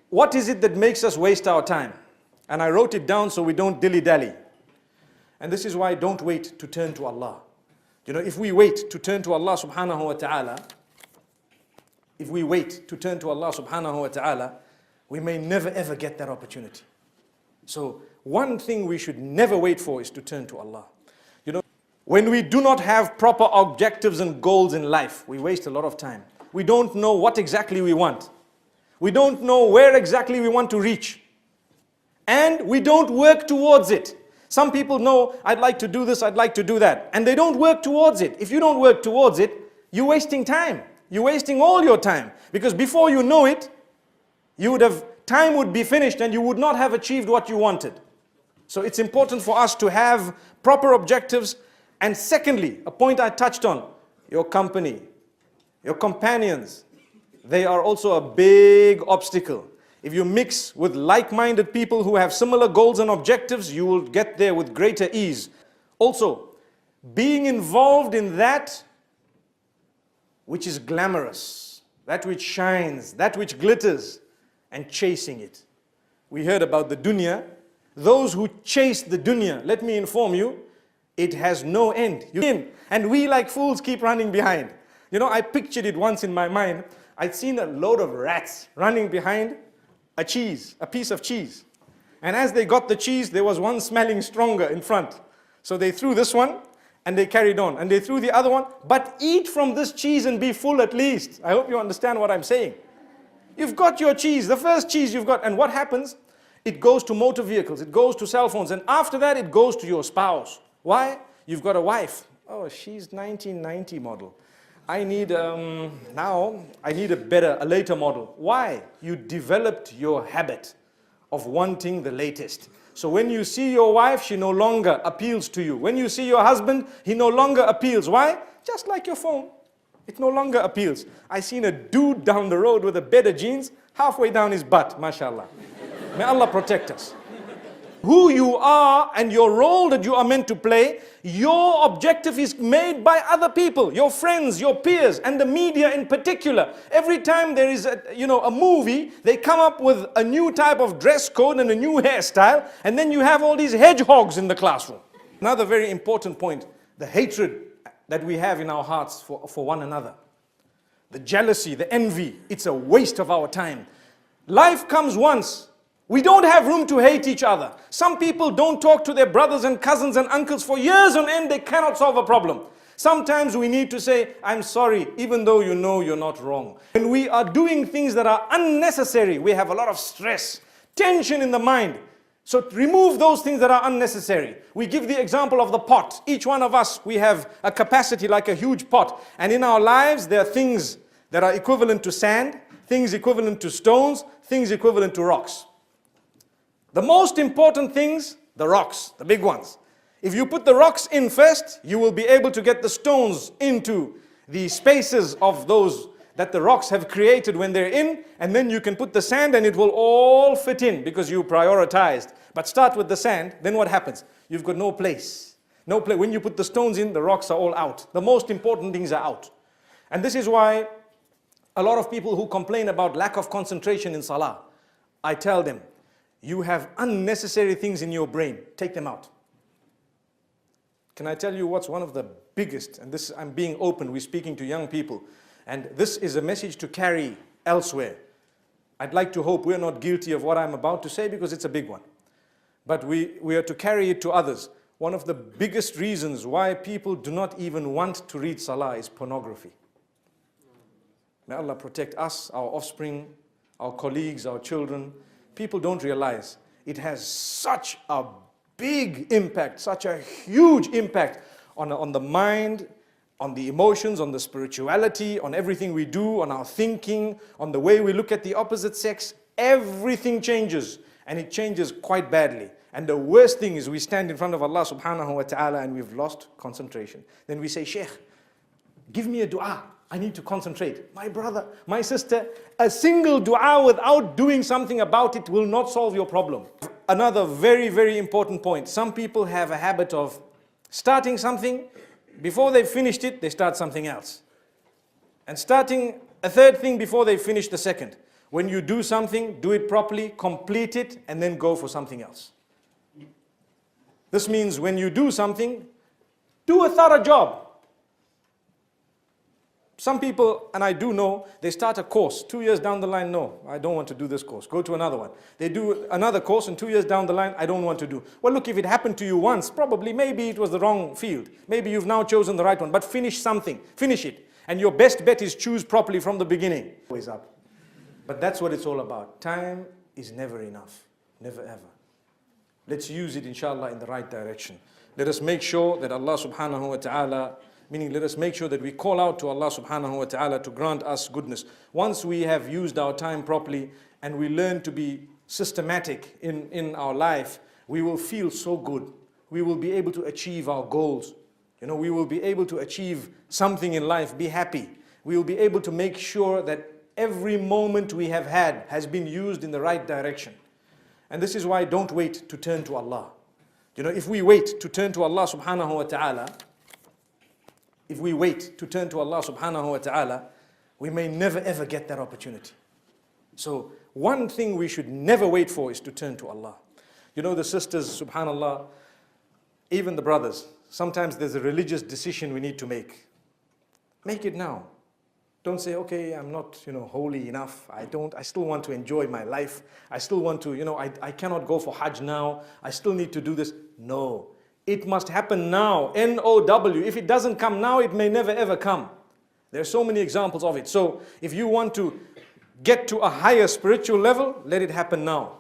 What is it that makes us waste our time? And I wrote it down so we don't dilly-dally. And this is why don't wait to turn to Allah. You know, if we wait to turn to Allah subhanahu wa ta'ala, we may never ever get that opportunity. So one thing we should never wait for is to turn to Allah. You know, when we do not have proper objectives and goals in life, we waste a lot of time. We don't know what exactly we want. We don't know where exactly we want to reach. And we don't work towards it. Some people know, I'd like to do this, I'd like to do that. And they don't work towards it. If you don't work towards it, you're wasting time. You're wasting all your time. Because before you know it, time would be finished and you would not have achieved what you wanted. So it's important for us to have proper objectives. And secondly, a point I touched on, your company, your companions, they are also a big obstacle. If you mix with like-minded people who have similar goals and objectives, you will get there with greater ease. Also, being involved in that which is glamorous, that which shines, that which glitters, and chasing it. We heard about the dunya. Those who chase the dunya, let me inform you, it has no end. And we like fools keep running behind. You know, I pictured it once in my mind. I'd seen a load of rats running behind a piece of cheese. And as they got the cheese, there was one smelling stronger in front. So they threw this one and they carried on. And they threw the other one, but eat from this cheese and be full at least. I hope you understand what I'm saying. You've got your cheese, the first cheese you've got. And what happens? It goes to motor vehicles, it goes to cell phones. And after that, it goes to your spouse. Why? You've got a wife. Oh, she's 1990 model. I need a later model. Why? You developed your habit of wanting the latest. So when you see your wife, she no longer appeals to you. When you see your husband, he no longer appeals. Why? Just like your phone. It no longer appeals. I seen a dude down the road with a bed of jeans, halfway down his butt, mashallah. May Allah protect us. Who you are and your role that you are meant to play, your objective is made by other people, your friends, your peers, and the media in particular. Every time there is a movie, they come up with a new type of dress code and a new hairstyle, and then you have all these hedgehogs in the classroom. Another very important point, the hatred that we have in our hearts for one another. The jealousy, the envy, it's a waste of our time. Life comes once. We don't have room to hate each other. Some people don't talk to their brothers and cousins and uncles for years on end. They cannot solve a problem. Sometimes we need to say, I'm sorry, even though you know you're not wrong. When we are doing things that are unnecessary, we have a lot of stress, tension in the mind. So remove those things that are unnecessary. We give the example of the pot. Each one of us, we have a capacity like a huge pot. And in our lives, there are things that are equivalent to sand, things equivalent to stones, things equivalent to rocks. The most important things, the rocks, the big ones. If you put the rocks in first, you will be able to get the stones into the spaces of those that the rocks have created when they're in, and then you can put the sand and it will all fit in because you prioritized. But start with the sand, then what happens? You've got no place. No place. When you put the stones in, the rocks are all out. The most important things are out. And this is why a lot of people who complain about lack of concentration in salah, I tell them, you have unnecessary things in your brain. Take them out. Can I tell you what's one of the biggest, and this I'm being open, we're speaking to young people, and this is a message to carry elsewhere. I'd like to hope we're not guilty of what I'm about to say because it's a big one. But we are to carry it to others. One of the biggest reasons why people do not even want to read salah is pornography. May Allah protect us, our offspring, our colleagues, our children. People don't realize it has such a big impact, such a huge impact on the mind, on the emotions, on the spirituality, on everything we do, on our thinking, on the way we look at the opposite sex. Everything changes, and it changes quite badly. And the worst thing is we stand in front of Allah subhanahu wa ta'ala and we've lost concentration. Then we say, Sheikh, give me a dua. I need to concentrate. My brother, my sister, a single dua without doing something about it will not solve your problem. Another very, very important point. Some people have a habit of starting something, before they've finished it, they start something else. And starting a third thing before they finish the second. When you do something, do it properly, complete it, and then go for something else. This means when you do something, do a thorough job. Some people, and I do know, they start a course. 2 years down the line, no, I don't want to do this course. Go to another one. They do another course, and 2 years down the line, I don't want to do. Well, look, if it happened to you once, probably, maybe it was the wrong field. Maybe you've now chosen the right one, but finish something. Finish it. And your best bet is choose properly from the beginning. Always up. But that's what it's all about. Time is never enough. Never ever. Let's use it, inshallah, in the right direction. Let us make sure that Allah subhanahu wa ta'ala, meaning let us make sure that we call out to Allah subhanahu wa ta'ala to grant us goodness. Once we have used our time properly and we learn to be systematic in our life, we will feel so good. We will be able to achieve our goals. You know, we will be able to achieve something in life, be happy. We will be able to make sure that every moment we have had has been used in the right direction. And this is why don't wait to turn to Allah. You know, if we wait to turn to Allah subhanahu wa ta'ala, if we wait to turn to Allah subhanahu wa ta'ala, we may never ever get that opportunity. So one thing we should never wait for is to turn to Allah. You know, the sisters, subhanallah, even the brothers, sometimes there's a religious decision we need to make. Make it now. Don't say, okay, I'm not, holy enough. I still want to enjoy my life. I still want to, I cannot go for Hajj now. I still need to do this. No, it must happen now. N-O-W. If it doesn't come now, it may never ever come. There are so many examples of it. So if you want to get to a higher spiritual level, let it happen now.